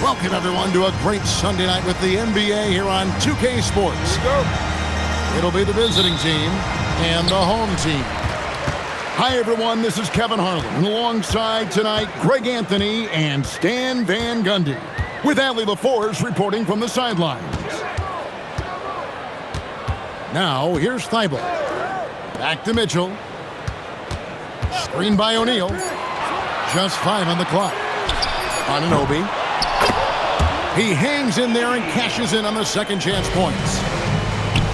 Welcome, everyone, to a great Sunday night with the NBA here on 2K Sports. It'll be the visiting team and the home team. Hi, everyone. This is Kevin Harlan. Alongside tonight, Greg Anthony and Stan Van Gundy, with Allie LaForce reporting from the sidelines. Now, here's Thibault. Back to Mitchell. Screen by O'Neal. Just 5 on the clock. Anunoby. He hangs in there and cashes in on the second chance points.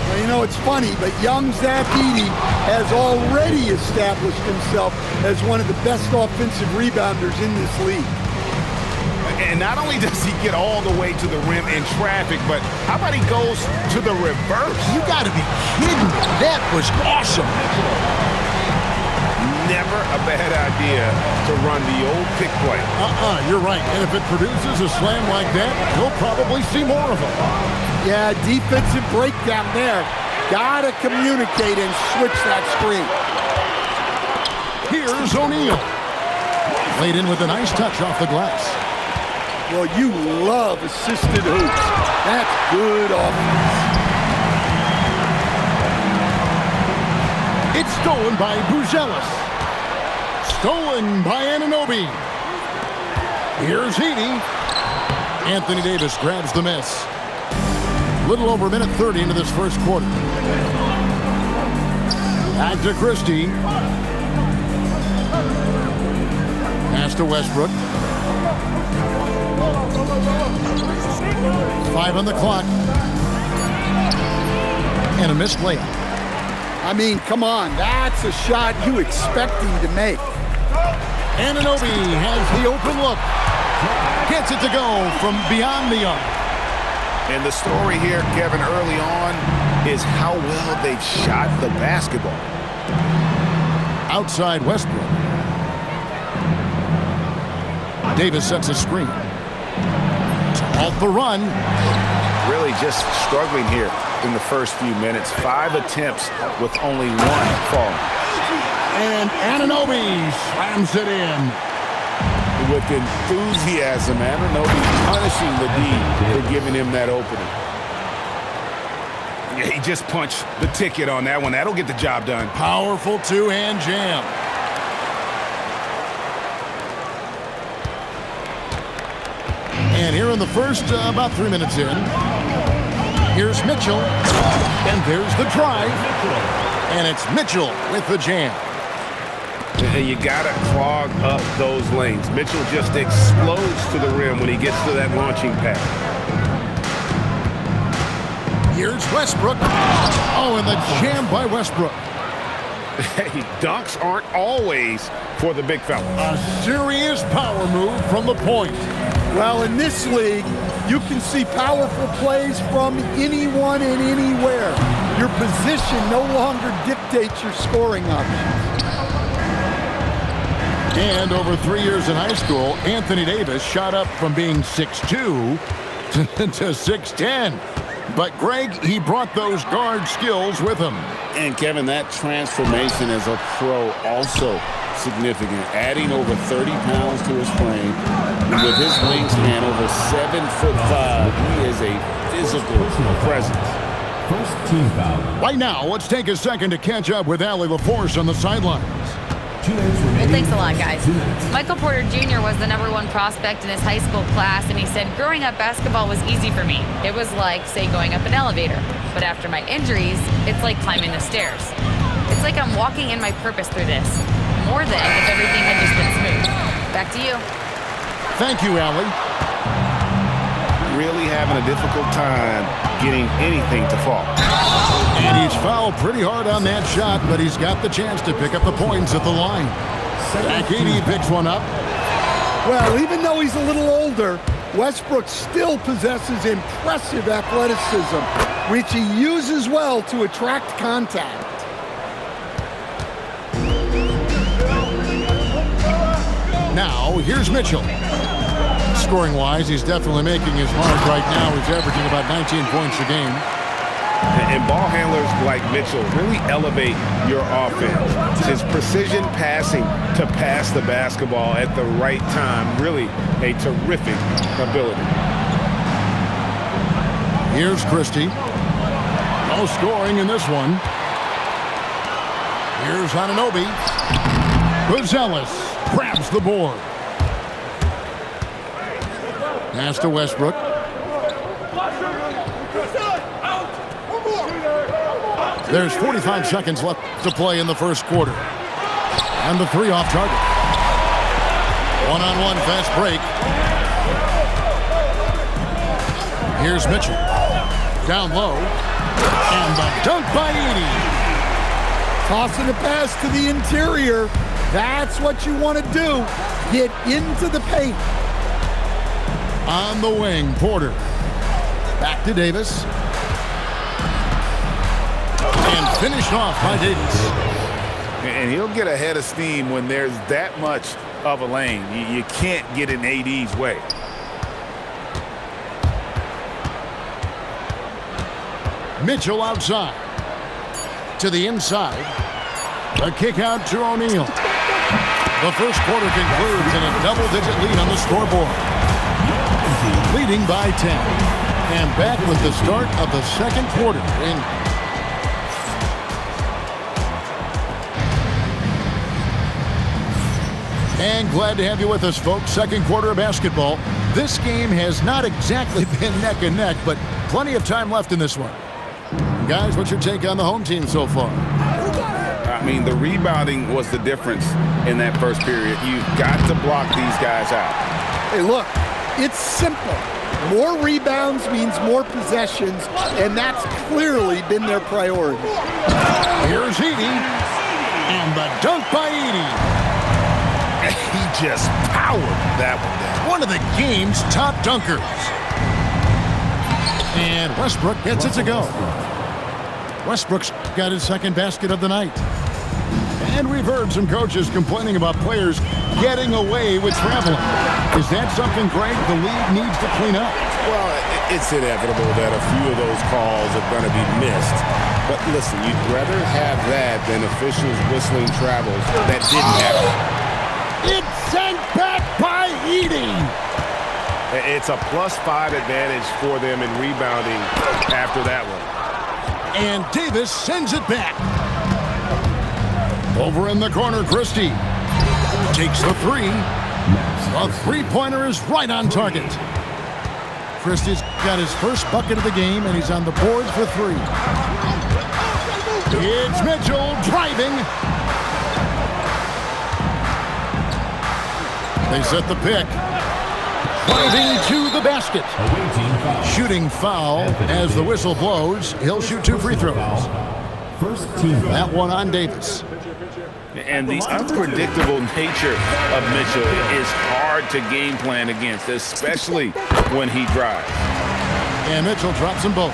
Well, you know, it's funny, but young Zach Edey has already established himself as one of the best offensive rebounders in this league. And not only does he get all the way to the rim in traffic, but how about he goes to the reverse? You got to be kidding me. That was awesome. Never a bad idea to run the old pick play. You're right. And if it produces a slam like that, you'll probably see more of them. Yeah, defensive breakdown there. Gotta communicate and switch that screen. Here's O'Neal. Laid in with a nice touch off the glass. Well, you love assisted hoops. That's good offense. It's stolen by Buzelis. Stolen by Anunoby. Here's Edey. Anthony Davis grabs the miss. Little over a minute 30 into this first quarter. Back to Christie. Pass to Westbrook. 5 on the clock. And a missed layup. I mean, come on. That's a shot you expect him to make. Anunoby has the open look. Gets it to go from beyond the arc. And the story here, Kevin, early on is how well they've shot the basketball. Outside Westbrook. Davis sets a screen. Off the run. Really just struggling here in the first few minutes. 5 attempts with only 1 fall. And Anunoby slams it in. With enthusiasm, Anunoby punishing the D for giving him that opening. Yeah, he just punched the ticket on that one. That'll get the job done. Powerful two-hand jam. And here in the first, about 3 minutes in, here's Mitchell. And there's the drive. And it's Mitchell with the jam. And you got to clog up those lanes. Mitchell just explodes to the rim when he gets to that launching pad. Here's Westbrook. Oh, and the jam by Westbrook. Hey, dunks aren't always for the big fella. A serious power move from the point. Well, in this league, you can see powerful plays from anyone and anywhere. Your position no longer dictates your scoring options. And over 3 years in high school, Anthony Davis shot up from being 6'2" to 6'10". But Greg, he brought those guard skills with him. And Kevin, that transformation as a pro also significant. Adding over 30 pounds to his frame. And with his wingspan over 7'5", he is a physical presence. First team foul. Right now, let's take a second to catch up with Allie LaForce on the sidelines. Well, thanks a lot, guys. Michael Porter Jr. was the #1 prospect in his high school class, and he said, growing up, basketball was easy for me. It was like, say, going up an elevator. But after my injuries, it's like climbing the stairs. It's like I'm walking in my purpose through this, more than if everything had just been smooth. Back to you. Thank you, Allie. Really having a difficult time getting anything to fall. And he's fouled pretty hard on that shot, but he's got the chance to pick up the points at the line. Zach Edey picks one up. Well, even though he's a little older, Westbrook still possesses impressive athleticism, which he uses well to attract contact. Now, here's Mitchell. Scoring-wise, he's definitely making his mark right now. He's averaging about 19 points a game. And ball handlers like Mitchell really elevate your offense. His precision passing to pass the basketball at the right time, really a terrific ability. Here's Christie. No scoring in this one. Here's Anunoby. Rosales grabs the board. Pass to Westbrook. There's 45 seconds left to play in the first quarter. And the three off target. One-on-one fast break. Here's Mitchell. Down low. And the dunk by Edey. Tossing a pass to the interior. That's what you want to do. Get into the paint. On the wing, Porter. Back to Davis. And finished off by Davis. And he'll get a head of steam when there's that much of a lane. You can't get in AD's way. Mitchell outside. To the inside. A kick out to O'Neal. The first quarter concludes in a double-digit lead on the scoreboard. Leading by 10. And back with the start of the second quarter. And glad to have you with us, folks. Second quarter of basketball. This game has not exactly been neck and neck, but plenty of time left in this one. Guys, what's your take on the home team so far? I mean, the rebounding was the difference in that first period. You've got to block these guys out. Hey, look, it's simple. More rebounds means more possessions, and that's clearly been their priority. Here's Edey. And the dunk by Edey. He just powered that one down. One of the game's top dunkers. And Westbrook gets it to go. Westbrook's got his second basket of the night. And we've heard some coaches complaining about players getting away with traveling. Is that something, Greg, the league needs to clean up? Well, it's inevitable that a few of those calls are going to be missed. But listen, you'd rather have that than officials whistling travels that didn't happen. It's sent back by Edey. It's a +5 advantage for them in rebounding after that one. And Davis sends it back. Over in the corner, Christie takes the three. A three-pointer is right on target. Christie's got his first bucket of the game, and he's on the board for three. It's Mitchell driving. They set the pick. Driving to the basket. Shooting foul as the whistle blows. He'll shoot two free throws. First team. That one on Davis. And the unpredictable nature of Mitchell is hard to game plan against, especially when he drives. And Mitchell drops them both.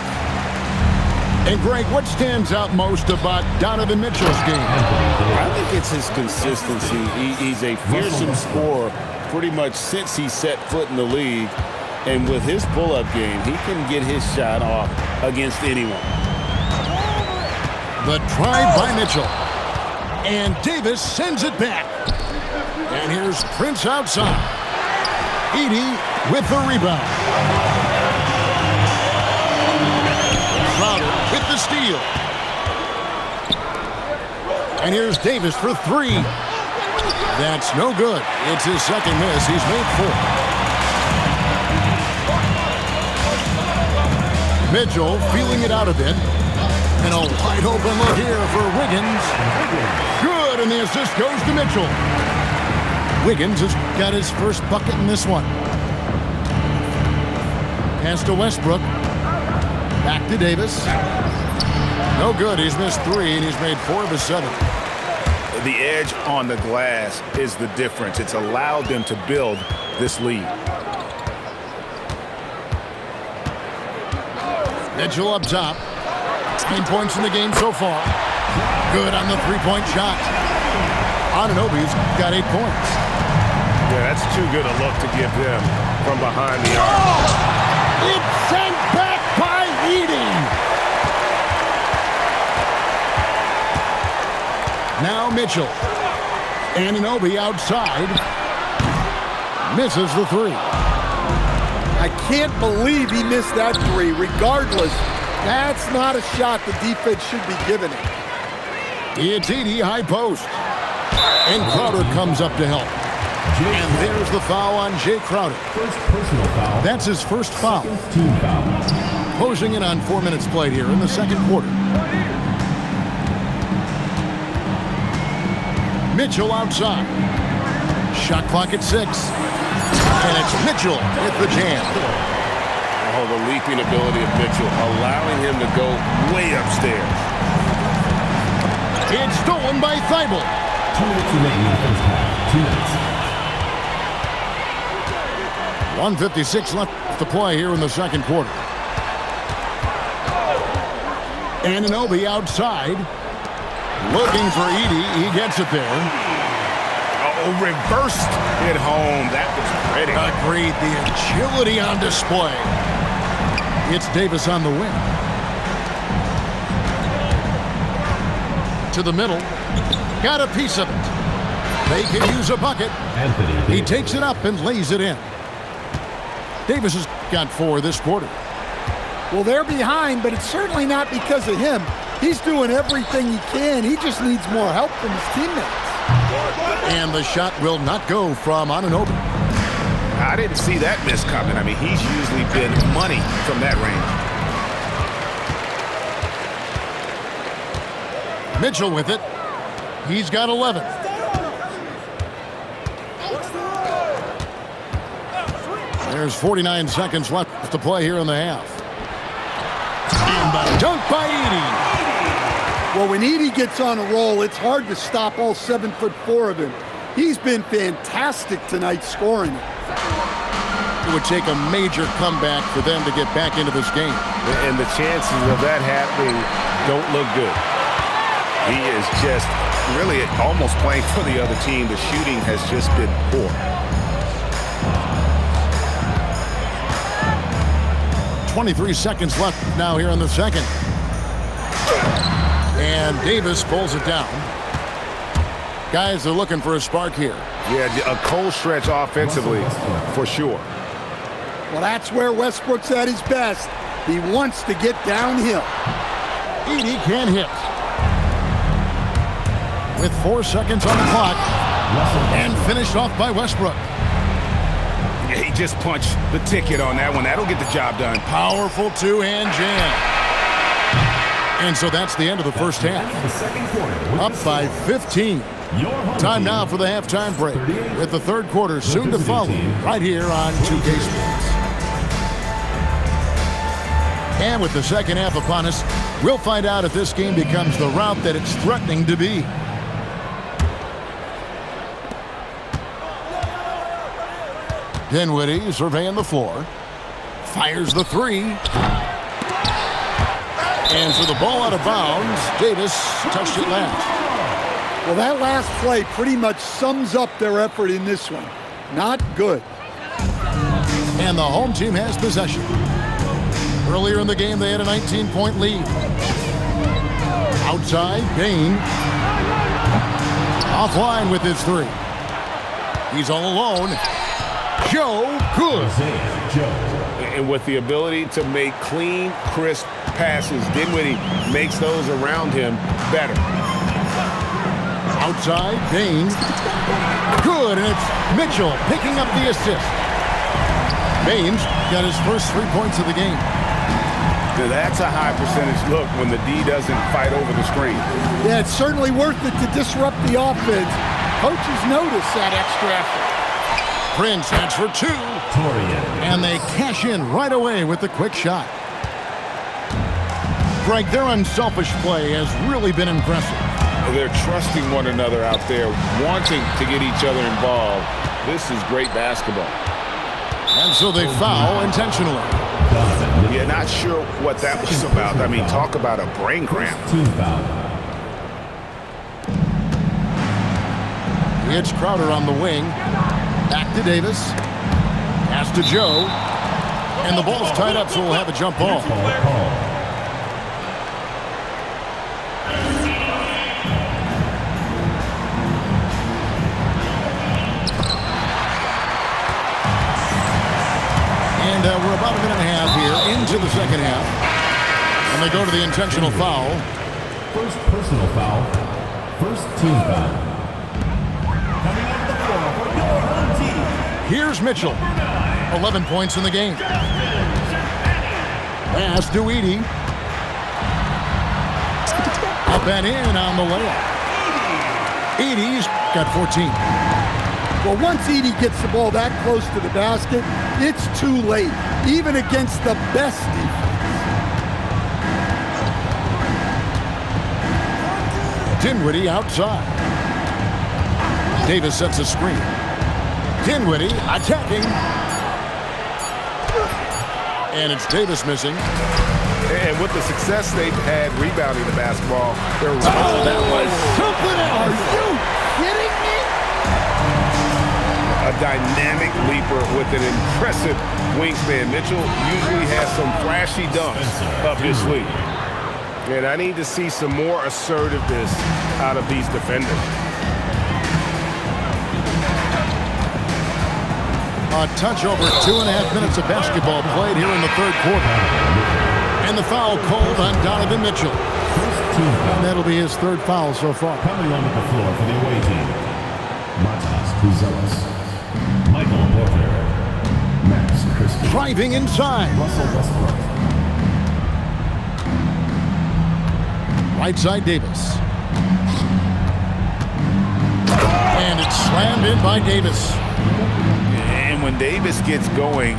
And Greg, what stands out most about Donovan Mitchell's game? I think it's his consistency. He's a fearsome scorer pretty much since he set foot in the league. And with his pull-up game, he can get his shot off against anyone. The drive by Mitchell. And Davis sends it back. And here's Prince outside. Edey with the rebound. Crowder with the steal. And here's Davis for three. That's no good. It's his second miss. He's made four. Mitchell feeling it out a bit. And a wide open look here for Wiggins. Good, and the assist goes to Mitchell. Wiggins has got his first bucket in this one. Pass to Westbrook. Back to Davis. No good. He's missed three, and he's made 4 of his 7. The edge on the glass is the difference. It's allowed them to build this lead. Mitchell up top. 9 points in the game so far. Good on the three-point shot. Anunoby's got 8 points. Yeah, that's too good a look to give them from behind the arc. It's sent back by Edey. Now Mitchell. Anunoby outside. Misses the three. I can't believe he missed that three. Regardless, that's not a shot the defense should be giving him. It's Edey, high post. And Crowder comes up to help. And there's the foul on Jay Crowder. First personal foul. That's his first foul. Team foul. Closing in on 4 minutes played here in the second quarter. Mitchell outside. Shot clock at 6. And it's Mitchell with the jam. Oh, the leaping ability of Mitchell, allowing him to go way upstairs. It's stolen by Thibault. 2 minutes remaining in the first half. 2 minutes. 1:56 left to play here in the second quarter. Anunoby outside. Looking for Edey. He gets it there. Oh, reversed it home. That was pretty. Agreed. The agility on display. It's Davis on the wing. To the middle. Got a piece of it. They can use a bucket. Anthony Davis. He takes it up and lays it in. Davis has got 4 this quarter. Well, they're behind, but it's certainly not because of him. He's doing everything he can. He just needs more help from his teammates. And the shot will not go from Anunoby. I didn't see that miss coming. I mean, he's usually been money from that range. Mitchell with it. He's got 11. There's 49 seconds left to play here in the half. And the dunk by Edey. Well, when Edey gets on a roll, it's hard to stop all 7'4" of him. He's been fantastic tonight scoring. It would take a major comeback for them to get back into this game. And the chances of that happening don't look good. He is just really almost playing for the other team. The shooting has just been poor. 23 seconds left now here in the second. And Davis pulls it down. Guys are looking for a spark here. Yeah, a cold stretch offensively for sure. Well, that's where Westbrook's at his best. He wants to get downhill. Edey can't hit. With 4 seconds on the clock. And finished off by Westbrook. Yeah, he just punched the ticket on that one. That'll get the job done. Powerful two-hand jam. And so that's the end of the first half. The second quarter. Up by 15. Time now for the halftime break. With the third quarter soon to follow right here on 2K Sports. And with the second half upon us, we'll find out if this game becomes the route that it's threatening to be. Dinwiddie surveying the floor. Fires the three. And so the ball out of bounds. Davis touched it last. Well, that last play pretty much sums up their effort in this one. Not good. And the home team has possession. Earlier in the game, they had a 19-point lead. Outside, Bain. Offline with his three. He's all alone. Joe, good. And with the ability to make clean, crisp passes, Dinwiddie makes those around him better. Outside, Bain. Good, and it's Mitchell picking up the assist. Bain's got his first 3 points of the game. Now that's a high percentage look when the D doesn't fight over the screen. Yeah, it's certainly worth it to disrupt the offense. Coaches notice that extra effort. Prince heads for 2. And they cash in right away with the quick shot. Greg, their unselfish play has really been impressive. They're trusting one another out there, wanting to get each other involved. This is great basketball. And so they foul intentionally. Yeah, not sure what that was about. I mean, talk about a brain cramp. Team foul. It's Crowder on the wing. Back to Davis. Pass to Joe. And the ball's tied up, so we'll have a jump ball. And seconds in the second half. And they go to the intentional foul. First personal foul. First team foul. Coming off the floor for your home team. Here's Mitchell. 11 points in the game. Pass to Edey. Up and in on the layup. Edey's got 14. Well, once Edey gets the ball that close to the basket, it's too late, even against the best defense. Dinwiddie outside. Davis sets a screen. Dinwiddie attacking. And it's Davis missing. And with the success they've had rebounding the basketball, they're that was something else. Are you kidding me? a dynamic leaper with an impressive wingspan. Mitchell usually has some flashy dunks up his sleeve. And I need to see some more assertiveness out of these defenders. A touch over 2.5 minutes of basketball played here in the third quarter. And the foul called on Donovan Mitchell. And that'll be his third foul so far. Coming onto the floor for the away team, Matas Buzelis, Michael Porter, Max Christie. Driving inside. Russell Westbrook. Right side Davis. And it's slammed in by Davis. And when Davis gets going,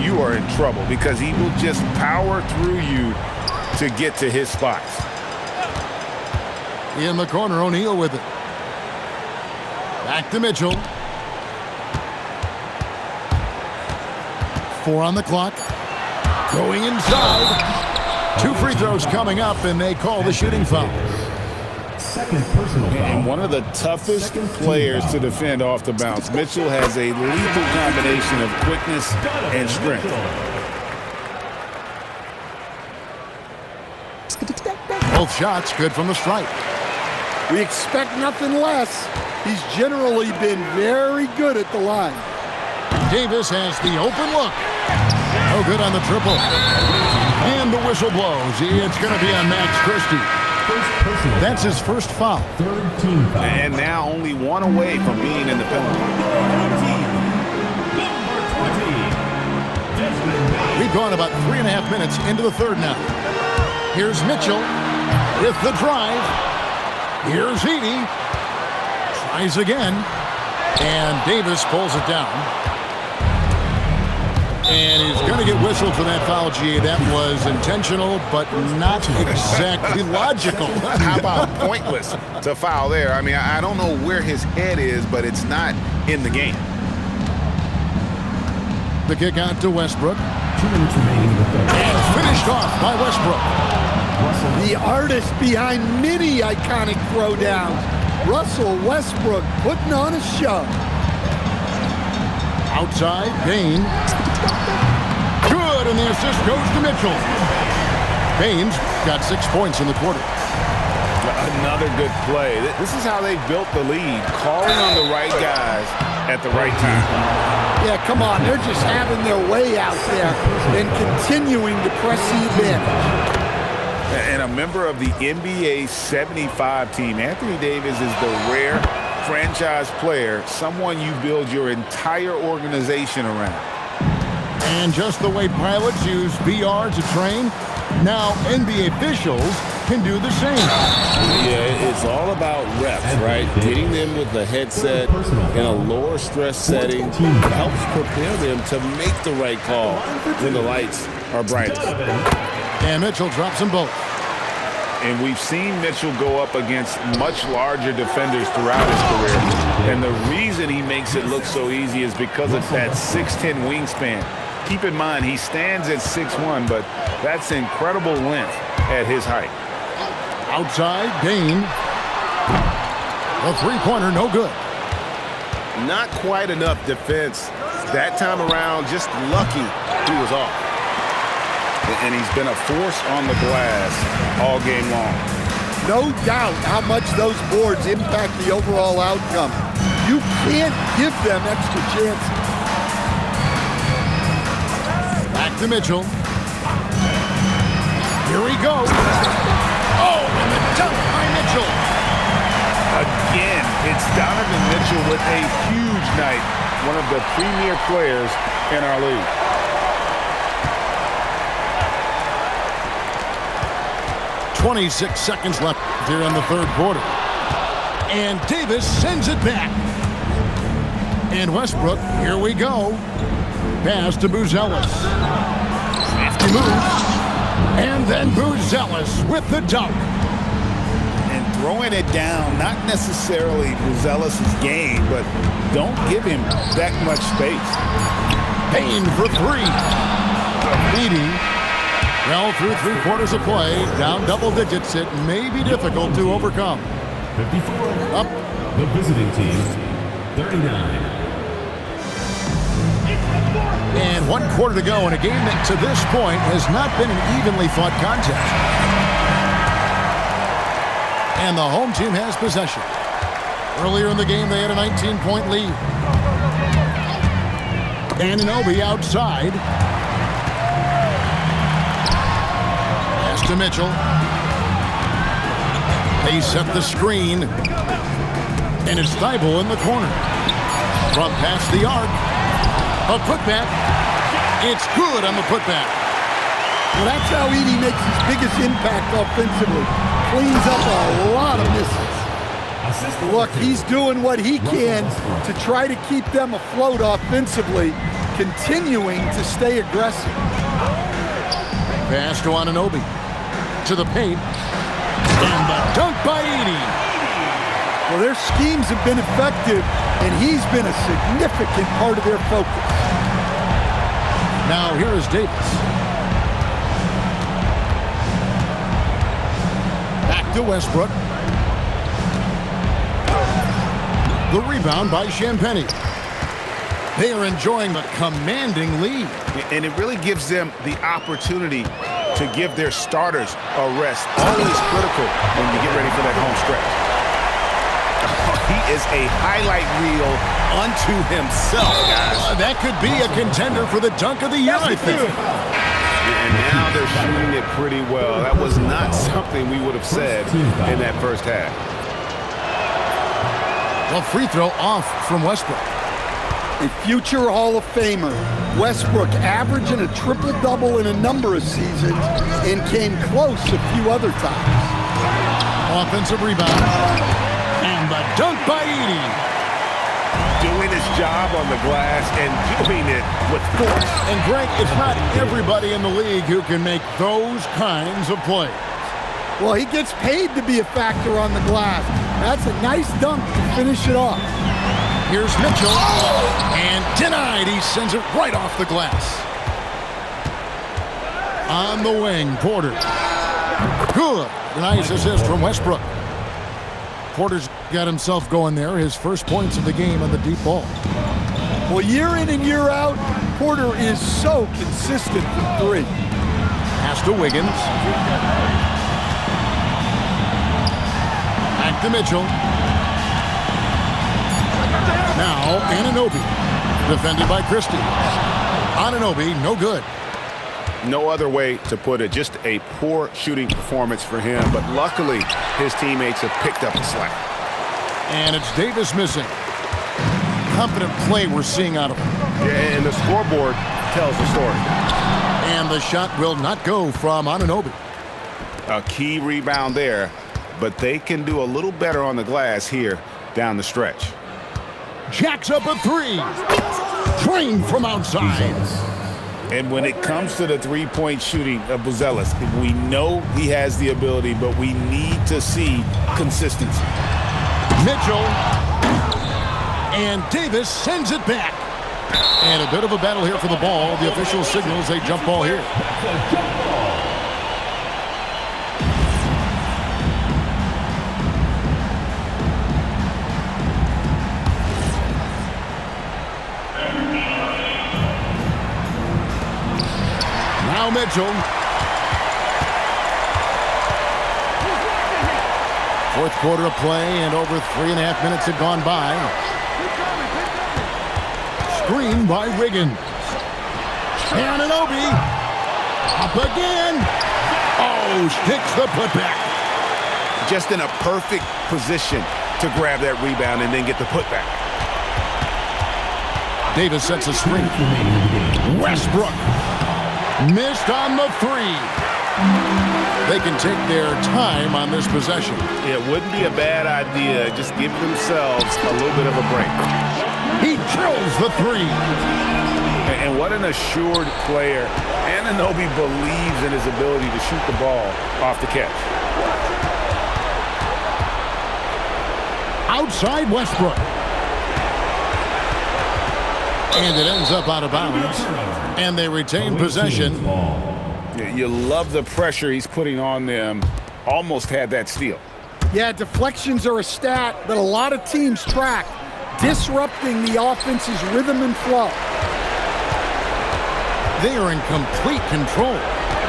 you are in trouble because he will just power through you to get to his spots. In the corner, O'Neal with it. Back to Mitchell. 4 on the clock. Going inside. 2 free throws coming up, and they call the shooting foul. Second personal foul. And one of the toughest players to defend off the bounce. Mitchell has a lethal combination of quickness and strength. Both shots good from the stripe. We expect nothing less. He's generally been very good at the line. Davis has the open look. No good on the triple. And the whistle blows. It's going to be on Max Christie. That's his first foul. Third team foul. And now only one away from being in the penalty. We've gone about 3.5 minutes into the third now. Here's Mitchell with the drive. Here's Edey. Tries again. And Davis pulls it down. And he's going to get whistled for that foul, G. That was intentional, but not exactly logical. How about pointless to foul there? I mean, I don't know where his head is, but it's not in the game. The kick out to Westbrook. 2 minutes remaining in the third. And finished off by Westbrook. The artist behind many iconic throwdowns. Russell Westbrook putting on a show. Outside, Bain. Good, and the assist goes to Mitchell. Bain's got 6 points in the quarter. Another good play. This is how they built the lead, calling on the right guys at the right time. Yeah, come on. They're just having their way out there and continuing to press the advantage. And a member of the NBA 75 team, Anthony Davis is the rare franchise player, someone you build your entire organization around. And just the way pilots use VR to train, now NBA officials can do the same. Yeah, it's all about reps, right? Getting them with the headset in a lower stress setting helps prepare them to make the right call when the lights are brightest. And Mitchell drops them both. And we've seen Mitchell go up against much larger defenders throughout his career. And the reason he makes it look so easy is because of that 6'10" wingspan. Keep in mind, he stands at 6'1", but that's incredible length at his height. Outside, Bain. The three-pointer, no good. Not quite enough defense. That time around, just lucky he was off. And he's been a force on the glass all game long. No doubt how much those boards impact the overall outcome. You can't give them extra chances. Back to Mitchell. Here he goes. Oh, and the dunk by Mitchell. Again, it's Donovan Mitchell with a huge night. One of the premier players in our league. .26 seconds left here in the third quarter. And Davis sends it back. And Westbrook, here we go. Pass to Buzelis. Crafty move. And then Buzelis with the dunk. And throwing it down, not necessarily Buzelis' game, but don't give him that much space. Payne for three. Leading. Well, through 3 quarters of play, down double digits, it may be difficult to overcome. 54. Up. The visiting team, 39. And 1 quarter to go in a game that to this point has not been an evenly fought contest. And the home team has possession. Earlier in the game, they had a 19-point lead. Anunoby outside. Pass to Mitchell. They set the screen. And it's Thibault in the corner. From past the arc. A putback. It's good on the putback. Well, that's how Edey makes his biggest impact offensively. Cleans up a lot of misses. Look, he's doing what he can to try to keep them afloat offensively, continuing to stay aggressive. Pass to Anunoby. To the paint. And the dunk by Edey. Well, their schemes have been effective, and he's been a significant part of their focus. Now here is Davis. Back to Westbrook. The rebound by Champagnie. They are enjoying the commanding lead. And it really gives them the opportunity to give their starters a rest. Always critical when you get ready for that home stretch. He is a highlight reel unto himself, guys. That could be a contender for the dunk of the year, I think. And now they're shooting it pretty well. That was not something we would have said in that first half. Well, free throw off from Westbrook. A future Hall of Famer, Westbrook averaging a triple-double in a number of seasons and came close a few other times. Offensive rebound. And the dunk by Edey. Doing his job on the glass and doing it with force. And Greg, it's not everybody in the league who can make those kinds of plays. Well, he gets paid to be a factor on the glass. That's a nice dunk to finish it off. Here's Mitchell. And denied. He sends it right off the glass. On the wing, Porter. Good. Nice assist from Westbrook. Porter's got himself going there. His first points of the game on the deep ball. Well, year in and year out, Porter is so consistent from three. Pass to Wiggins. Back to Mitchell. Now Anunoby. Defended by Christie. Anunoby, no good. No other way to put it. Just a poor shooting performance for him. But luckily, his teammates have picked up the slack. And it's Davis missing. Confident play we're seeing out of him. Yeah, and the scoreboard tells the story. And the shot will not go from Anunoby. A key rebound there, but they can do a little better on the glass here down the stretch. Jacks up a three. Drained from outside. And when it comes to the three-point shooting of Buzelis, we know he has the ability, but we need to see consistency. Mitchell. And Davis sends it back. And a bit of a battle here for the ball. The official signals a jump ball here. Now Mitchell. Fourth quarter of play, and over 3.5 minutes have gone by. Screen by Wiggins. Anunoby. Up again. Oh, hits the putback. Just in a perfect position to grab that rebound and then get the putback. Davis sets a screen. Westbrook missed on the three. They can take their time on this possession. It wouldn't be a bad idea. Just give themselves a little bit of a break. He drills the three. And what an assured player. Anunoby believes in his ability to shoot the ball off the catch. Outside Westbrook. And it ends up out of bounds. And they retain possession. You love the pressure he's putting on them. Almost had that steal. Yeah, deflections are a stat that a lot of teams track, disrupting the offense's rhythm and flow. They are in complete control.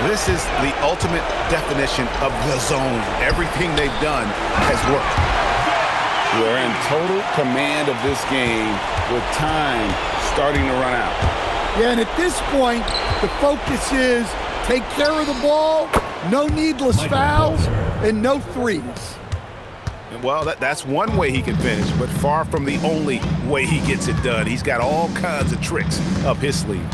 This is the ultimate definition of the zone. Everything they've done has worked. They're in total command of this game with time starting to run out. Yeah, and at this point, the focus is take care of the ball, no needless fouls, and no threes. Well, that's one way he can finish, but far from the only way he gets it done. He's got all kinds of tricks up his sleeve.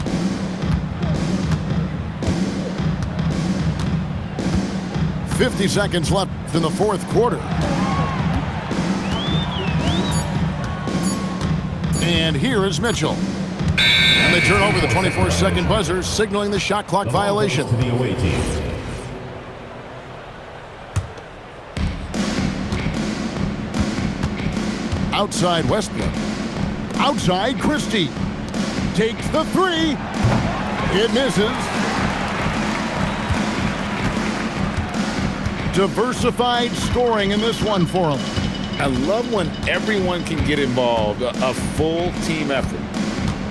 .50 seconds left in the fourth quarter. And here is Mitchell. And they turn over the 24-second buzzer, signaling the shot clock violation. To the away team. Outside Westbrook. Outside Christie. Takes the three. It misses. Diversified scoring in this one for him. I love when everyone can get involved, a full team effort.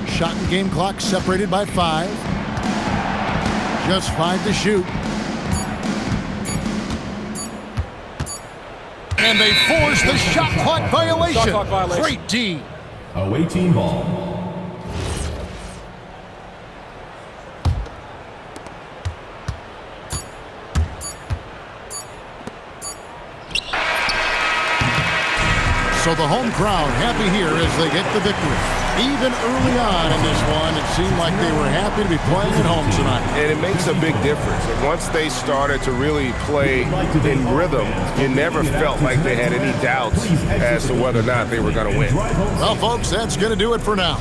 Shot and game clock separated by 5. Just 5 to shoot. And they force the shot clock violation. Shot clock violation. Great D. Away team ball. So the home crowd happy here as they get the victory. Even early on in this one, it seemed like they were happy to be playing at home tonight. And it makes a big difference. And once they started to really play in rhythm, you never felt like they had any doubts as to whether or not they were going to win. Well, folks, that's going to do it for now.